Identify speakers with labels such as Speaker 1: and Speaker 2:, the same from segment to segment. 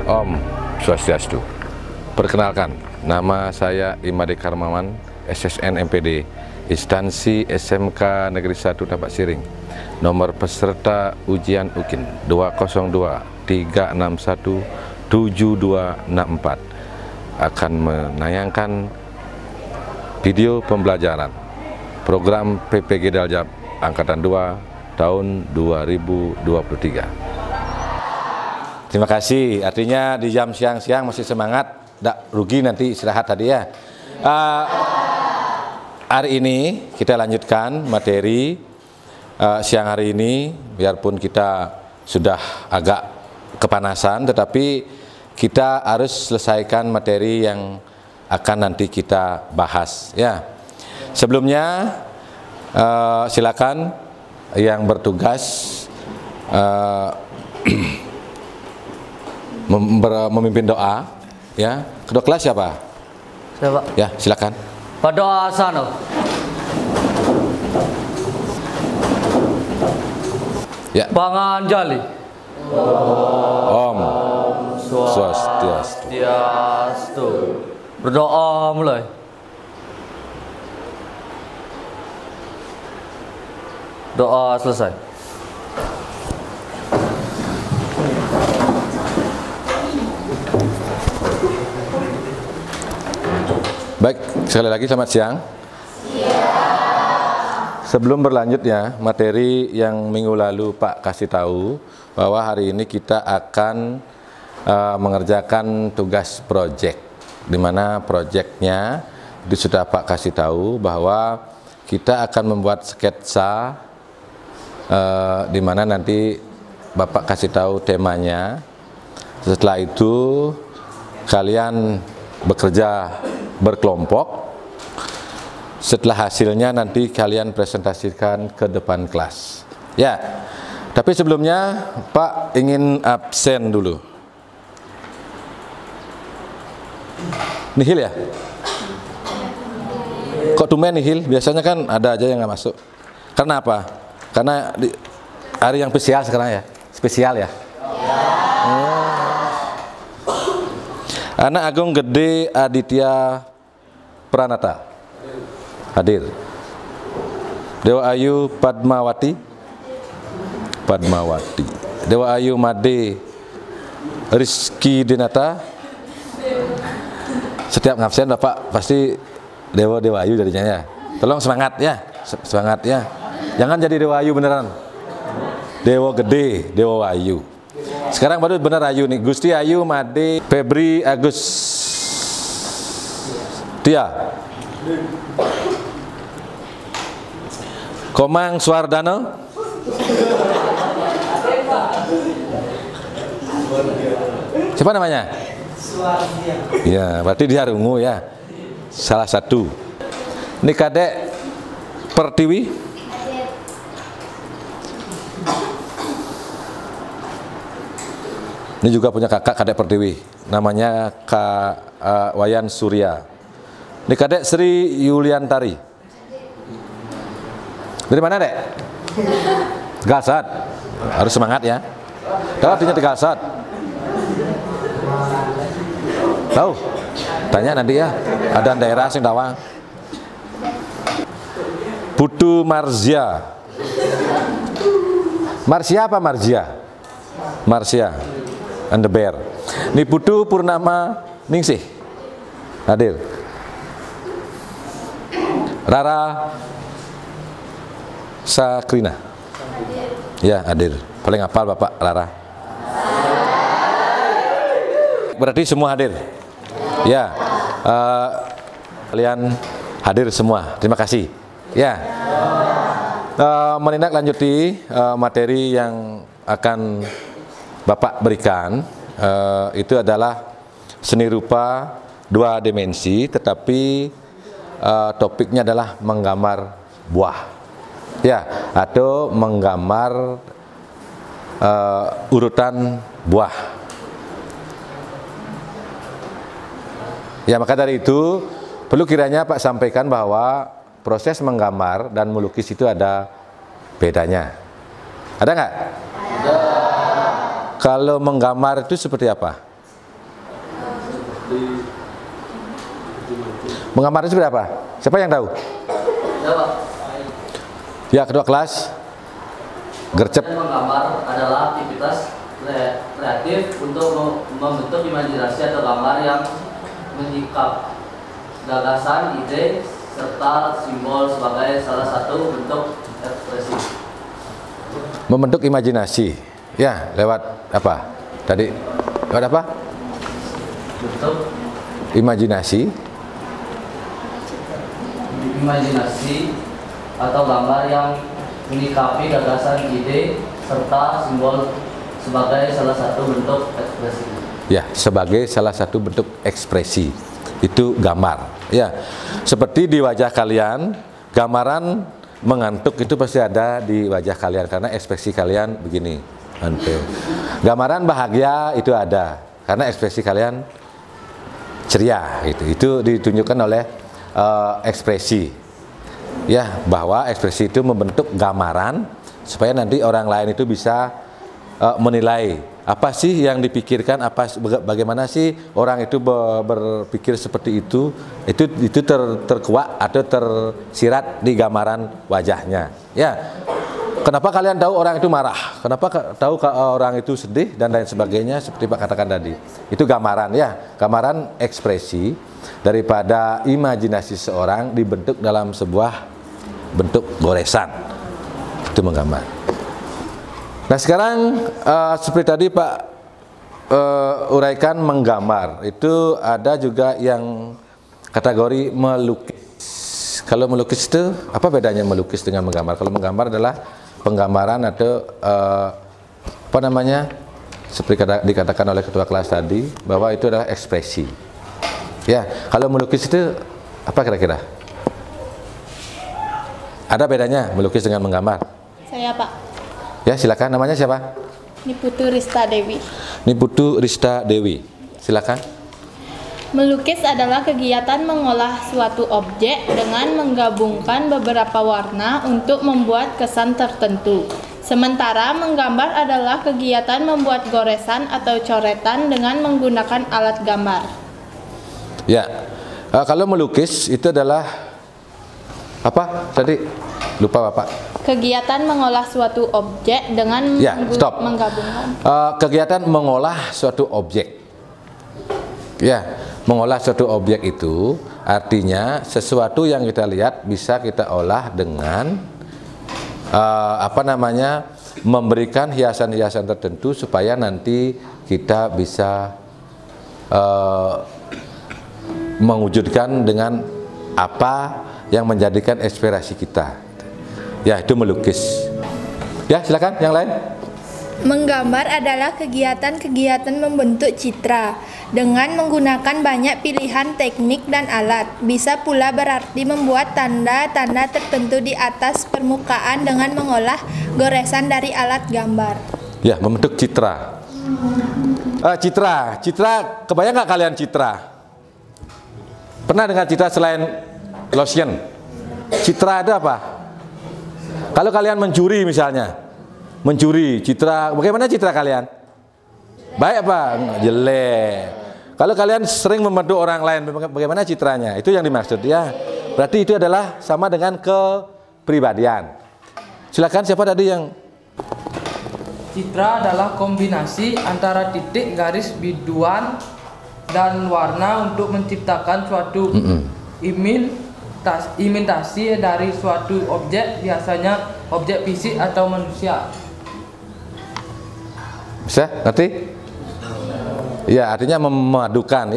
Speaker 1: Om Swastiastu. Perkenalkan, nama saya Imade Karmawan, SSN MPD, instansi SMK Negeri 1 Tapak Siring. Nomor peserta ujian UKIN 202-361-7264 akan menayangkan video pembelajaran program PPG Daljab Angkatan 2 tahun 2023. Terima kasih, artinya di jam siang-siang masih semangat, tidak rugi nanti istirahat tadi ya. Hari ini kita lanjutkan materi siang hari ini, biarpun kita sudah agak kepanasan, tetapi kita harus selesaikan materi yang akan nanti kita bahas ya. Sebelumnya silakan yang bertugas memimpin doa ya. Kedua kelas siapa?
Speaker 2: Siapa?
Speaker 1: Ya, silakan.
Speaker 2: Berdoa sana.
Speaker 1: Ya.
Speaker 2: Pangan jali.
Speaker 1: Om Swastiastu.
Speaker 2: Berdoa mulai. Doa selesai.
Speaker 1: Baik, sekali lagi selamat siang. Sebelum berlanjutnya materi yang minggu lalu Pak kasih tahu bahwa hari ini kita akan mengerjakan tugas proyek, di mana proyeknya itu sudah Pak kasih tahu bahwa kita akan membuat sketsa di mana nanti Bapak kasih tahu temanya. Setelah itu kalian bekerja berkelompok. Setelah hasilnya nanti kalian presentasikan ke depan kelas. Ya. Tapi sebelumnya Pak ingin absen dulu. Nihil ya? Kok tumben nihil? Biasanya kan ada aja yang nggak masuk. Karena apa? Karena hari yang spesial sekarang ya. Spesial ya. Anak Agung Gede Aditya Pranata hadir. Dewa Ayu Padmawati, Dewa Ayu Made Rizky Dinata. Setiap ngabsen Bapak pasti Dewa Ayu jadinya ya. Tolong semangat ya, semangat ya. Jangan jadi Dewa Ayu beneran. Dewa Gede, Dewa Ayu. Sekarang baru benar Ayu nih. Gusti Ayu Made Febri Agus Tia Komang Suardano. Siapa namanya? Ya, berarti dia Rungu ya. Salah satu. Ini Kadek Pertiwi. Ini juga punya kakak Kadek Pertiwi, namanya Kak Wayan Surya. Ini Kadek Sri Yuliantari. Dari mana Dek? Galsat. Harus semangat ya. Tahu artinya Galsat? Tahu? Tanya nanti ya. Ada daerah sing tawang. Putu Marzia. Marsia apa Marzia? Marsia. And the Bear. Ini Putu Purnama Ningsih hadir. Rara Sakrina ya hadir. Paling hafal Bapak Rara. Berarti semua hadir ya. Kalian hadir semua, terima kasih ya. Menindaklanjuti materi yang akan Bapak berikan itu adalah seni rupa 2 dimensi, tetapi topiknya adalah menggambar buah ya, atau menggambar urutan buah ya. Maka dari itu perlu kiranya Pak sampaikan bahwa proses menggambar dan melukis itu ada bedanya. Ada nggak? Kalau menggambar itu seperti apa? Menggambar itu berapa? Siapa yang tahu? Ya, kedua kelas. Gercep.
Speaker 2: Menggambar adalah aktivitas kreatif untuk membentuk imajinasi atau gambar yang menyingkap gagasan, ide, serta simbol sebagai salah satu bentuk ekspresi.
Speaker 1: Membentuk imajinasi, ya, lewat apa? Tadi lewat apa?
Speaker 2: Bentuk
Speaker 1: Imajinasi
Speaker 2: atau gambar yang menyikapi gagasan, ide, serta simbol sebagai salah satu bentuk ekspresi.
Speaker 1: ya, sebagai salah satu bentuk ekspresi. Itu gambar, ya. Seperti di wajah kalian, gambaran mengantuk itu pasti ada di wajah kalian karena ekspresi kalian begini. Gambaran bahagia itu ada karena ekspresi kalian ceria, itu ditunjukkan oleh ekspresi, ya, bahwa ekspresi itu membentuk gambaran supaya nanti orang lain itu bisa menilai apa sih yang dipikirkan, bagaimana sih orang itu berpikir seperti itu terkuak atau tersirat di gambaran wajahnya, ya. Kenapa kalian tahu orang itu marah? Kenapa tahu orang itu sedih dan lain sebagainya seperti Pak katakan tadi? Itu gambaran, ya, gambaran ekspresi daripada imajinasi seorang dibentuk dalam sebuah bentuk goresan. Itu menggambar. Nah, sekarang seperti tadi Pak uraikan menggambar. Itu ada juga yang kategori melukis. Kalau melukis itu apa bedanya melukis dengan menggambar? Kalau menggambar adalah penggambaran atau apa namanya, seperti dikatakan oleh ketua kelas tadi bahwa itu adalah ekspresi. Ya, kalau melukis itu apa kira-kira? Ada bedanya melukis dengan menggambar?
Speaker 3: Saya, Pak.
Speaker 1: Ya, silakan. Namanya siapa?
Speaker 3: Niputu Rista Dewi.
Speaker 1: Niputu Rista Dewi. Silakan.
Speaker 3: Melukis adalah kegiatan mengolah suatu objek dengan menggabungkan beberapa warna untuk membuat kesan tertentu. Sementara menggambar adalah kegiatan membuat goresan atau coretan dengan menggunakan alat gambar.
Speaker 1: Ya, kalau melukis itu adalah apa? Tadi lupa Bapak.
Speaker 3: Kegiatan mengolah suatu objek dengan menggabungkan.
Speaker 1: Kegiatan mengolah suatu objek. Ya, mengolah suatu objek itu artinya sesuatu yang kita lihat bisa kita olah dengan memberikan hiasan-hiasan tertentu supaya nanti kita bisa mewujudkan dengan apa yang menjadikan inspirasi kita. Ya, itu melukis. Ya, silakan yang lain.
Speaker 4: Menggambar adalah kegiatan-kegiatan membentuk citra dengan menggunakan banyak pilihan teknik dan alat. Bisa pula berarti membuat tanda-tanda tertentu di atas permukaan dengan mengolah goresan dari alat gambar.
Speaker 1: Ya, membentuk citra. Citra, kebayang nggak kalian citra? Pernah dengar citra selain lotion? Citra ada apa? Kalau kalian mencuri misalnya, mencuri citra, bagaimana citra kalian? Baik apa? Jelek. Kalau kalian sering membantu orang lain, bagaimana citranya? Itu yang dimaksud, ya. Berarti itu adalah sama dengan kepribadian. Silakan, siapa tadi yang?
Speaker 5: Citra adalah kombinasi antara titik, garis, biduan, dan warna untuk menciptakan suatu imitasi dari suatu objek, biasanya objek fisik atau manusia.
Speaker 1: Bisa? Ngerti? Ya, artinya memadukan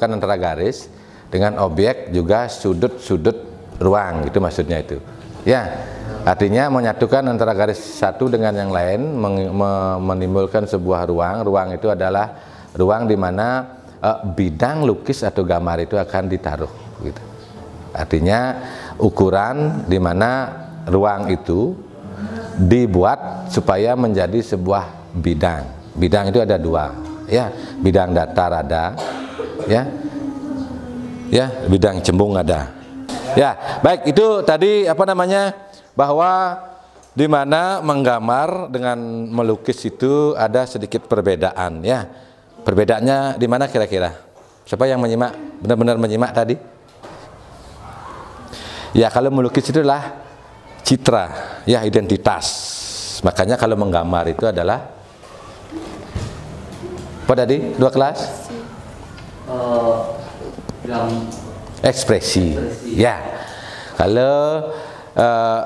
Speaker 1: antara garis dengan objek juga sudut-sudut ruang, gitu maksudnya itu. Ya, artinya menyatukan antara garis satu dengan yang lain, menimbulkan sebuah ruang. Ruang itu adalah ruang di mana bidang lukis atau gambar itu akan ditaruh, gitu. Artinya ukuran di mana ruang itu dibuat supaya menjadi sebuah bidang. Bidang itu ada dua, ya, bidang datar ada, ya, bidang cembung ada. Ya, baik, itu tadi bahwa di mana menggambar dengan melukis itu ada sedikit perbedaan, ya. Perbedaannya di mana kira-kira? Siapa yang menyimak, benar-benar menyimak tadi? Ya, kalau melukis itu adalah citra, ya, identitas. Makanya kalau menggambar itu adalah apa tadi? 2 kelas? Ekspresi. Ya. Kalau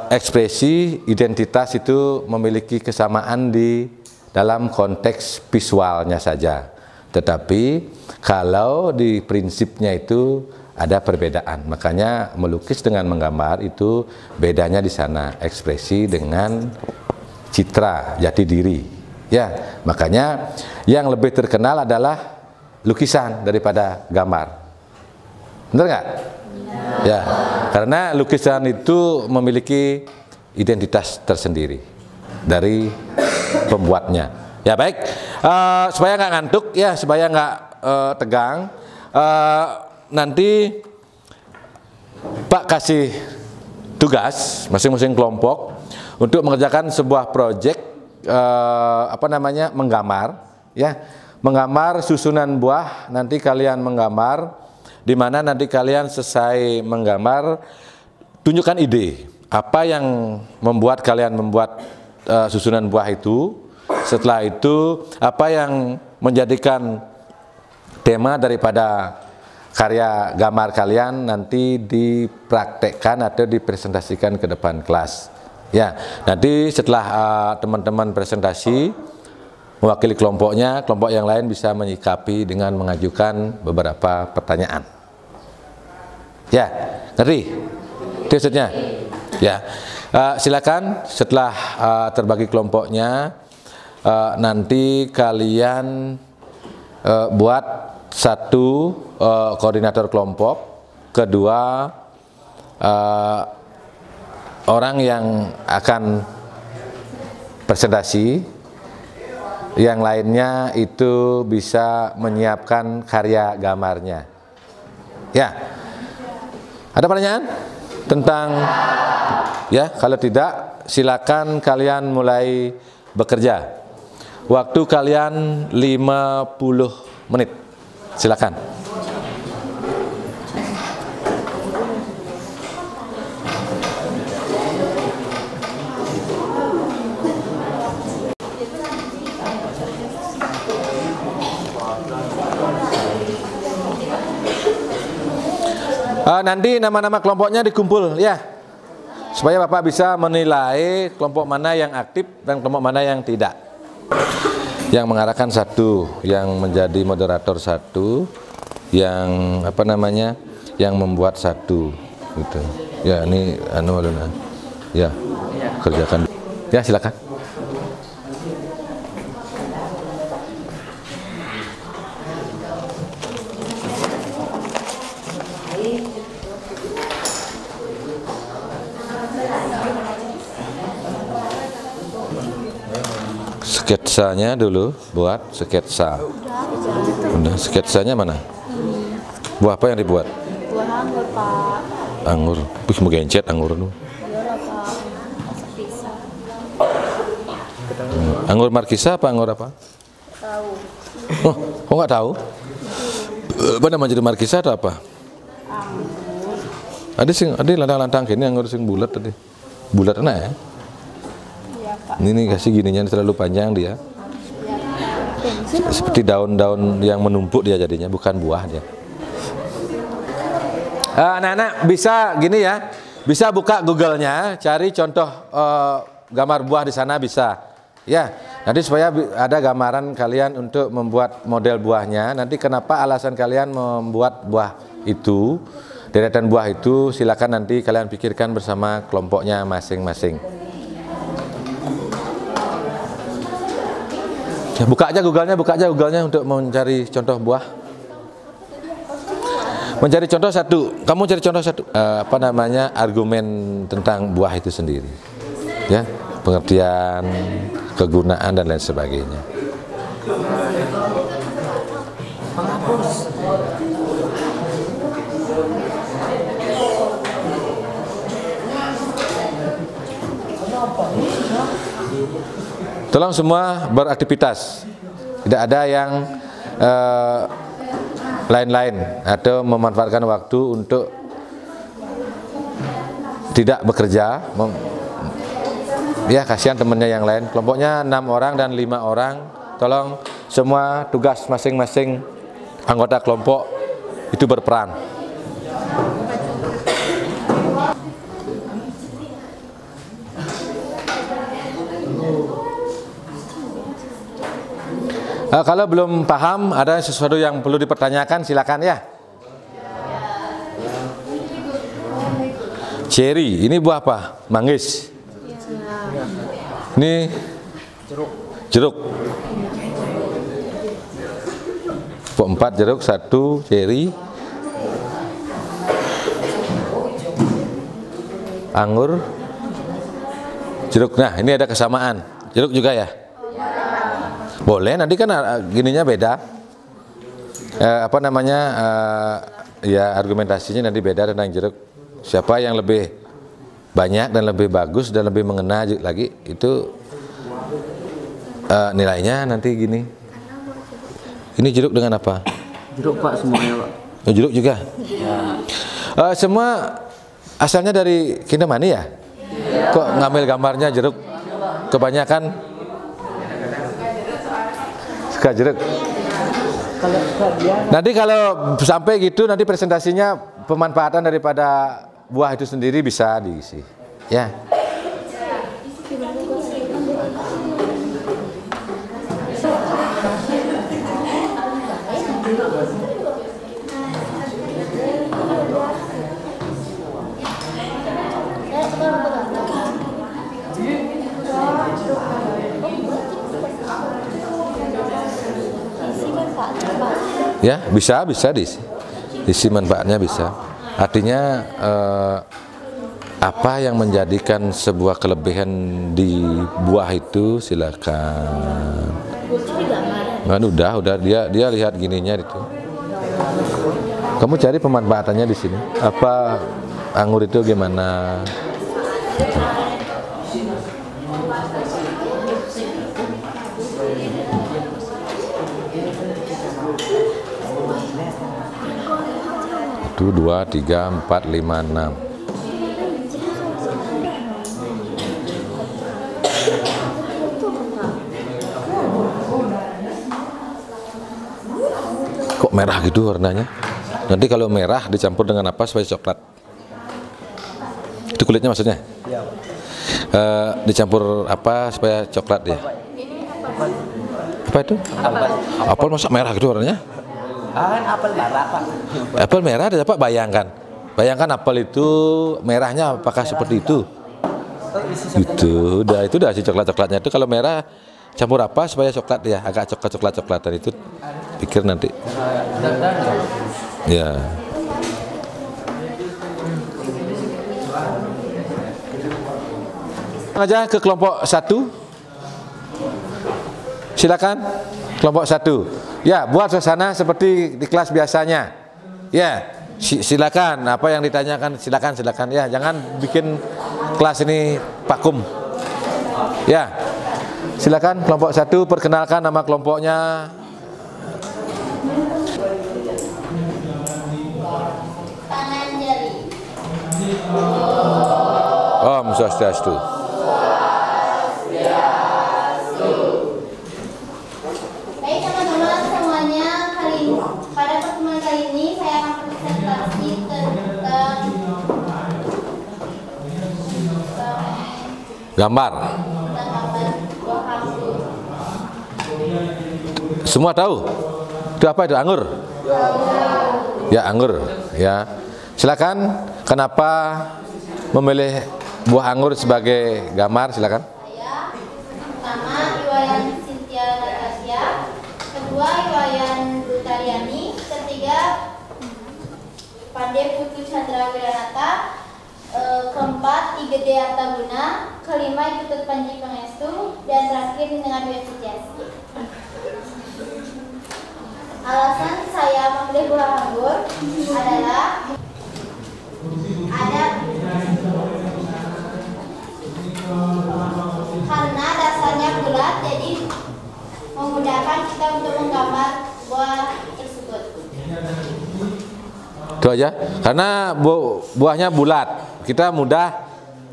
Speaker 1: ekspresi, identitas itu memiliki kesamaan di dalam konteks visualnya saja. Tetapi kalau di prinsipnya itu ada perbedaan. Makanya melukis dengan menggambar itu bedanya di sana, ekspresi dengan citra, jati diri. Ya, makanya yang lebih terkenal adalah lukisan daripada gambar. Benar nggak? Ya, karena lukisan itu memiliki identitas tersendiri dari pembuatnya. Ya, baik, supaya nggak ngantuk, ya, supaya nggak tegang, nanti Pak kasih tugas masing-masing kelompok untuk mengerjakan sebuah proyek menggambar, ya, menggambar susunan buah. Nanti kalian menggambar, di mana nanti kalian selesai menggambar, tunjukkan ide apa yang membuat kalian membuat susunan buah itu. Setelah itu apa yang menjadikan tema daripada karya gambar kalian nanti dipraktekkan atau dipresentasikan ke depan kelas. Ya, nanti setelah teman-teman presentasi mewakili kelompoknya, kelompok yang lain bisa menyikapi dengan mengajukan beberapa pertanyaan. Ya, ngerti? Itu maksudnya? Ya, silakan setelah terbagi kelompoknya, nanti kalian buat satu koordinator kelompok, kedua orang yang akan presentasi, yang lainnya itu bisa menyiapkan karya gambarnya. Ya, ada pertanyaan tentang, ya, kalau tidak silakan kalian mulai bekerja. Waktu kalian 50 menit. Silakan. Nanti nama-nama kelompoknya dikumpul, ya, supaya Bapak bisa menilai kelompok mana yang aktif dan kelompok mana yang tidak. Yang mengarahkan satu, yang menjadi moderator satu, yang yang membuat satu, gitu. Ya, ini ya, kerjakan. Ya, silakan. Sketsanya dulu, buat sketsa. Udah, sketsanya mana? Buah apa yang dibuat?
Speaker 3: Buah anggur, Pak.
Speaker 1: Anggur. Wih, mau gencet anggur tuh. Anggur markisa apa anggur apa?
Speaker 3: Tahu.
Speaker 1: Oh, kok nggak tahu? Apa namanya jadi markisa atau apa?
Speaker 3: Anggur.
Speaker 1: Ada lantang-lantang gini anggur sing bulat tadi. Bulat enak ya? Ini kasih gininya terlalu panjang dia. Seperti daun-daun yang menumpuk dia jadinya, bukan buah dia. Anak-anak bisa gini ya, bisa buka Google-nya, cari contoh gambar buah di sana bisa. Ya, nanti supaya ada gambaran kalian untuk membuat model buahnya. Nanti kenapa alasan kalian membuat buah itu, deretan buah itu, silakan nanti kalian pikirkan bersama kelompoknya masing-masing. Ya, buka aja Google-nya untuk mencari contoh buah. Mencari contoh satu, kamu cari contoh satu. Argumen tentang buah itu sendiri. Ya, pengertian, kegunaan dan lain sebagainya. Tolong semua beraktivitas. Tidak ada yang lain-lain atau memanfaatkan waktu untuk tidak bekerja. Ya, kasihan temennya yang lain. Kelompoknya 6 orang dan 5 orang. Tolong semua tugas masing-masing anggota kelompok itu berperan. Kalau belum paham, ada sesuatu yang perlu dipertanyakan, silakan ya. Cherry, ini buah apa? Manggis. Ini jeruk. 4 jeruk, 1 cherry. Anggur, jeruk. Nah, ini ada kesamaan. Jeruk juga ya? Boleh, nanti kan gininya beda. Ya argumentasinya nanti beda tentang jeruk. Siapa yang lebih banyak dan lebih bagus dan lebih mengena lagi, itu nilainya nanti gini. Ini jeruk dengan apa?
Speaker 2: Jeruk Pak, semuanya Pak.
Speaker 1: Oh, jeruk juga?
Speaker 2: Ya.
Speaker 1: Semua asalnya dari Kintamani ya? Kok ngambil gambarnya jeruk? Kebanyakan suka jeruk. Nanti kalau sampai gitu, nanti presentasinya pemanfaatan daripada buah itu sendiri bisa diisi. Ya. Ya, bisa diisi manfaatnya bisa. Artinya apa yang menjadikan sebuah kelebihan di buah itu, silakan. Kan udah dia lihat gininya itu. Kamu cari pemanfaatannya di sini. Apa anggur itu gimana? Itu 2, 3, 4, 5, 6. Kok merah gitu warnanya? Nanti kalau merah dicampur dengan apa supaya coklat? Itu kulitnya maksudnya? Dicampur apa supaya coklat ya? Apa itu? Apel masa merah gitu warnanya?
Speaker 2: Apel merah Pak.
Speaker 1: Apel merah ada apa? Bayangkan apel itu merahnya apakah seperti itu? Itu udah si coklatnya itu kalau merah campur apa supaya coklat ya, agak coklat-coklatan itu pikir nanti. Ya. Aja ke kelompok 1. Silakan kelompok 1. Ya, buat suasana seperti di kelas biasanya. Ya, silakan. Apa yang ditanyakan silakan. Ya, jangan bikin kelas ini vakum. Ya, silakan kelompok 1 perkenalkan nama kelompoknya.
Speaker 6: Tangan jari.
Speaker 1: Om Swastiastu.
Speaker 6: Baik teman-teman semuanya, pada pertemuan kali ini saya akan presentasi tentang
Speaker 1: Gambar.
Speaker 6: buah anggur.
Speaker 1: Semua tahu? Itu apa itu? Anggur? Ya, anggur. Ya. Silakan. Kenapa memilih buah anggur sebagai gambar? Silakan.
Speaker 6: Saya pertama Iwayan Cynthia Natasha, kedua Iwayan Dutariani, ketiga Pande Putu Chandra Wiranata, keempat Igede Artabuna, kelima Ikutut Panji Pangestu, dan terakhir dengan Wesidiasi. Alasan saya memilih buah anggur adalah karena dasarnya bulat, jadi memudahkan kita untuk menggambar buah tersebut.
Speaker 1: Itu aja. Karena buahnya bulat, kita mudah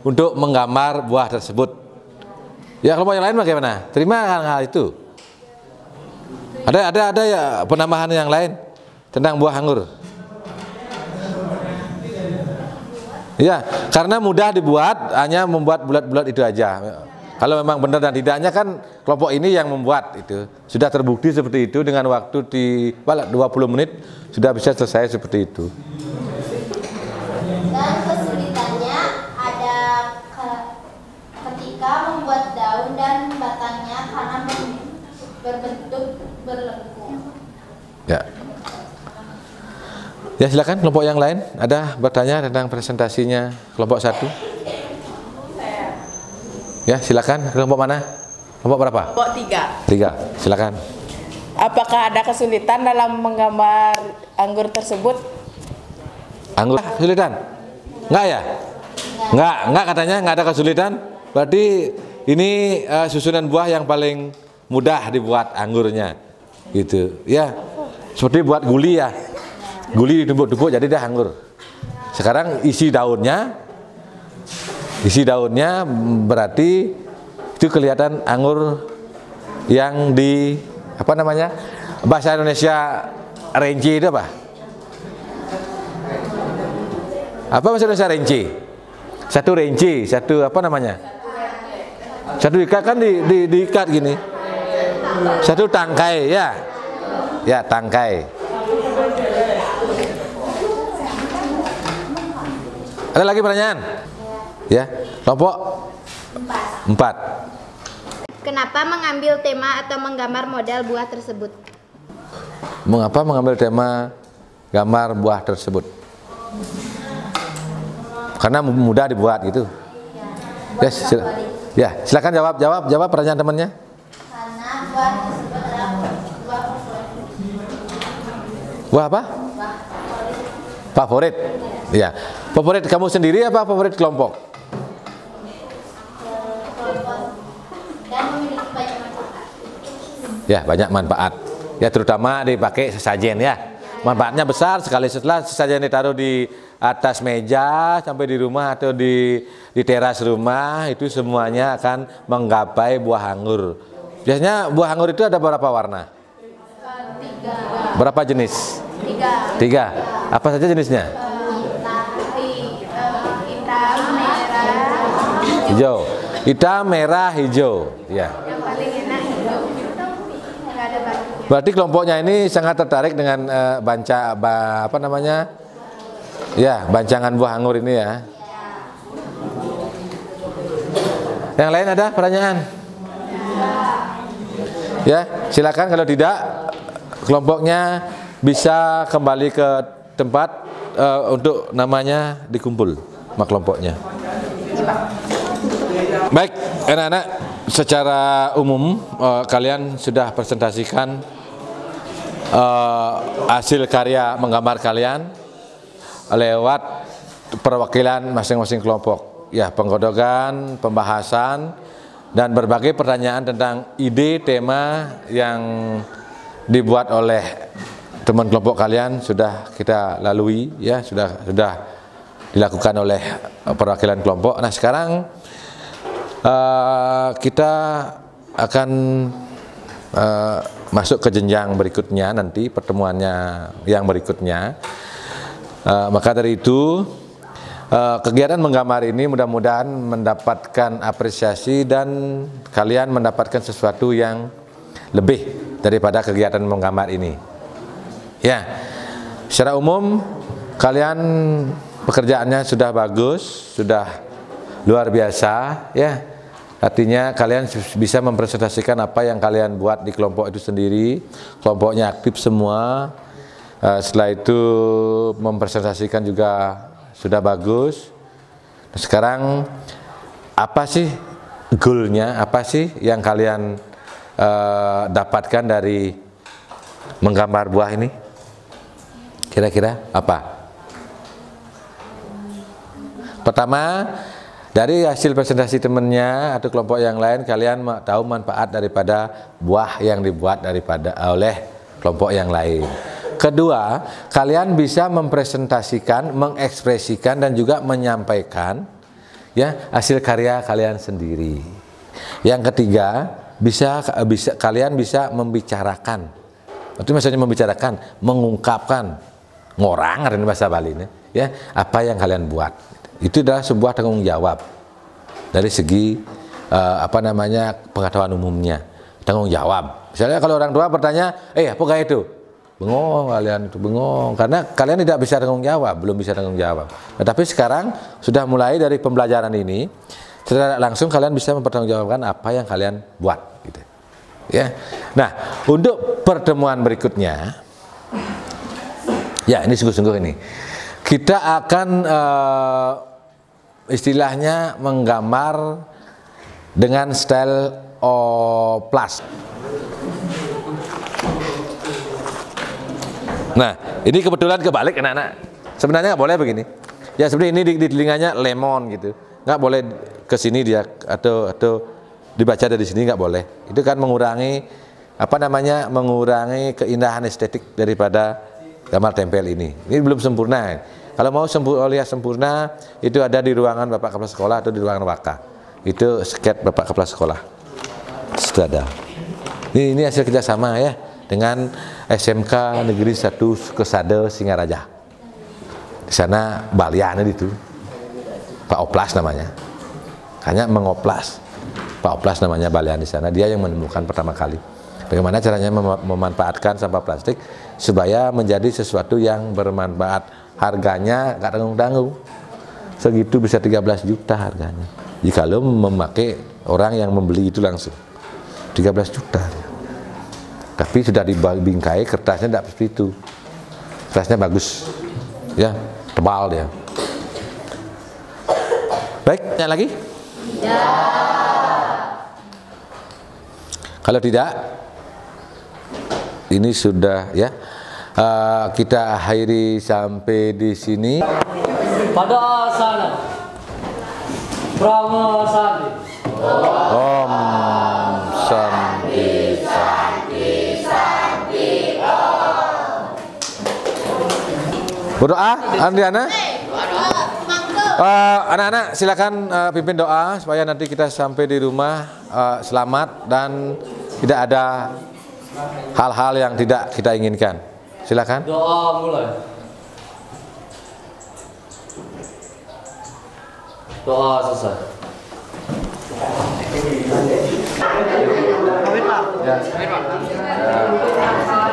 Speaker 1: untuk menggambar buah tersebut. Ya, kelompok yang lain bagaimana? Terima hal itu. Ada ya penambahan yang lain tentang buah anggur. Ya, karena mudah dibuat, hanya membuat bulat-bulat itu aja. Kalau memang benar dan tidaknya kan kelompok ini yang membuat itu. Sudah terbukti seperti itu dengan waktu di 20 menit sudah bisa selesai seperti itu.
Speaker 6: Dan kesulitannya ada ketika membuat daun dan batangnya karena berbentuk berlengkung.
Speaker 1: Ya. Ya, silakan kelompok yang lain ada bertanya tentang presentasinya kelompok 1. Ya, silakan. Kelompok mana? Kelompok berapa?
Speaker 7: Kelompok 3.
Speaker 1: 3. Silakan.
Speaker 7: Apakah ada kesulitan dalam menggambar anggur tersebut?
Speaker 1: Anggur kesulitan? Enggak ya? Enggak katanya enggak ada kesulitan. Berarti ini susunan buah yang paling mudah dibuat anggurnya. Gitu. Ya. Seperti buat guli ya. Guli ditumpuk-tumpuk jadi dah anggur. Sekarang isi daunnya berarti itu kelihatan anggur yang di apa namanya, bahasa Indonesia renci itu apa? Apa bahasa Indonesia renci? Satu renci, satu apa namanya? Satu ikat kan diikat gini. Satu tangkai ya. Ya, tangkai. Ada lagi pertanyaan? Ya, kelompok 4.
Speaker 6: Kenapa mengambil tema atau menggambar model buah tersebut?
Speaker 1: Mengapa mengambil tema gambar buah tersebut? Karena mudah dibuat gitu. Ya, silakan jawab pertanyaan temannya.
Speaker 6: Karena buah tersebut adalah buah favorit.
Speaker 1: Buah apa? Favorit. Ya. Favorit kamu sendiri apa favorit kelompok?
Speaker 6: Dan memiliki banyak manfaat.
Speaker 1: Ya, banyak manfaat. Ya, terutama dipakai sesajen ya. Manfaatnya besar sekali. Setelah sesajen ditaruh di atas meja sampai di rumah atau di teras rumah, itu semuanya akan menggapai buah anggur. Biasanya buah anggur itu ada berapa warna?
Speaker 6: 3.
Speaker 1: Berapa jenis?
Speaker 6: 3.
Speaker 1: Apa saja jenisnya?
Speaker 6: Hitam, merah,
Speaker 1: Hijau. Hitam, merah, hijau. Ya.
Speaker 6: yang paling enak hijau. Nggak ada batunya.
Speaker 1: Berarti kelompoknya ini sangat tertarik dengan ya, bancangan buah anggur ini ya. Yang lain ada pertanyaan? Ya, silakan. Kalau tidak, kelompoknya bisa kembali ke tempat untuk namanya dikumpul sama kelompoknya. Baik, anak-anak, secara umum kalian sudah presentasikan hasil karya menggambar kalian lewat perwakilan masing-masing kelompok. Ya, penggodokan, pembahasan, dan berbagai pertanyaan tentang ide tema yang dibuat oleh teman kelompok kalian sudah kita lalui, ya, sudah dilakukan oleh perwakilan kelompok. Nah, sekarang kita akan masuk ke jenjang berikutnya nanti, pertemuannya yang berikutnya. Maka dari itu kegiatan menggambar ini mudah-mudahan mendapatkan apresiasi dan kalian mendapatkan sesuatu yang lebih daripada kegiatan menggambar ini. Ya, secara umum kalian pekerjaannya sudah bagus, sudah luar biasa, ya. Artinya kalian bisa mempresentasikan apa yang kalian buat di kelompok itu sendiri. Kelompoknya aktif semua. Setelah itu mempresentasikan juga sudah bagus. Nah, sekarang apa sih goalnya? Apa sih yang kalian dapatkan dari menggambar buah ini? Kira-kira apa? Pertama, dari hasil presentasi temannya atau kelompok yang lain, kalian tahu manfaat daripada buah yang dibuat oleh kelompok yang lain. kedua, kalian bisa mempresentasikan, mengekspresikan dan juga menyampaikan ya hasil karya kalian sendiri. Yang ketiga, kalian bisa membicarakan. Itu maksudnya membicarakan, mengungkapkan, ngorang ada bahasa Bali ini, ya, apa yang kalian buat. Itu adalah sebuah tanggung jawab dari segi pengetahuan umumnya, tanggung jawab. Misalnya kalau orang tua bertanya, apa kayak itu? Bengong kalian itu, bengong karena kalian tidak bisa tanggung jawab, belum bisa tanggung jawab. Tetapi sekarang sudah mulai dari pembelajaran ini, secara langsung kalian bisa mempertanggungjawabkan apa yang kalian buat, gitu. Ya. Nah, untuk pertemuan berikutnya, ya ini sungguh-sungguh ini, kita akan istilahnya menggambar dengan style oplas. Nah, ini kebetulan kebalik anak-anak. Sebenarnya nggak boleh begini. Ya seperti ini di telinganya lemon gitu. Nggak boleh ke sini dia atau dibaca dari sini, nggak boleh. Itu kan mengurangi mengurangi keindahan estetik daripada gambar tempel ini. Ini belum sempurna. Kalau mau lihat sempurna itu ada di ruangan Bapak Kepala Sekolah atau di ruangan Waka. Itu sket Bapak Kepala Sekolah. Sudah ada. Ini hasil kerjasama ya dengan SMK Negeri 1 Kesade Singaraja. Di sana Balian itu Pak Oplas namanya. Hanya mengoplas. Pak Oplas namanya Balian di sana. Dia yang menemukan pertama kali bagaimana caranya memanfaatkan sampah plastik supaya menjadi sesuatu yang bermanfaat. Harganya nggak tanggung-tanggung. Segitu bisa 13 juta harganya. Jika lo memakai orang yang membeli itu langsung 13 juta. Tapi sudah dibingkai, kertasnya tidak seperti itu. Kertasnya bagus, ya, tebal dia. Baik, tanya lagi? Ya. Kalau tidak, ini sudah ya. Kita akhiri sampai di sini.
Speaker 2: Pada asana, Brahma Sati.
Speaker 1: Om Santi Santi Santi Om. Berdoa, Andriana. Anak-anak silakan pimpin doa supaya nanti kita sampai di rumah selamat dan tidak ada hal-hal yang tidak kita inginkan. Silakan.
Speaker 2: Doa mulai. Doa selesai.
Speaker 1: Ya. Terima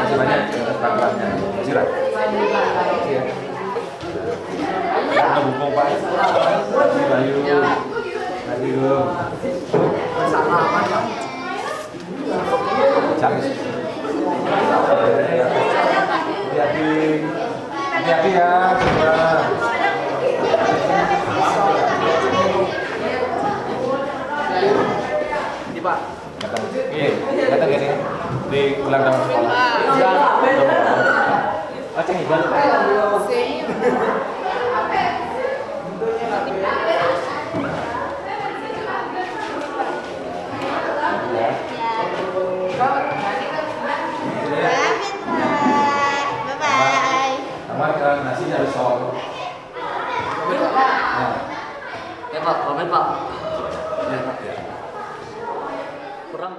Speaker 1: kasih banyak atas bantuannya. Silakan. Kita bumbung Pak. Bayu. Bayu. Hati-hati ya. Ini Pak. Datang gini di ulang tahun sekolah. Aceh ibal. Bye-bye. Nasi harus sol.
Speaker 2: Ya Pak, pamit Pak. Ya Pak. Kurang.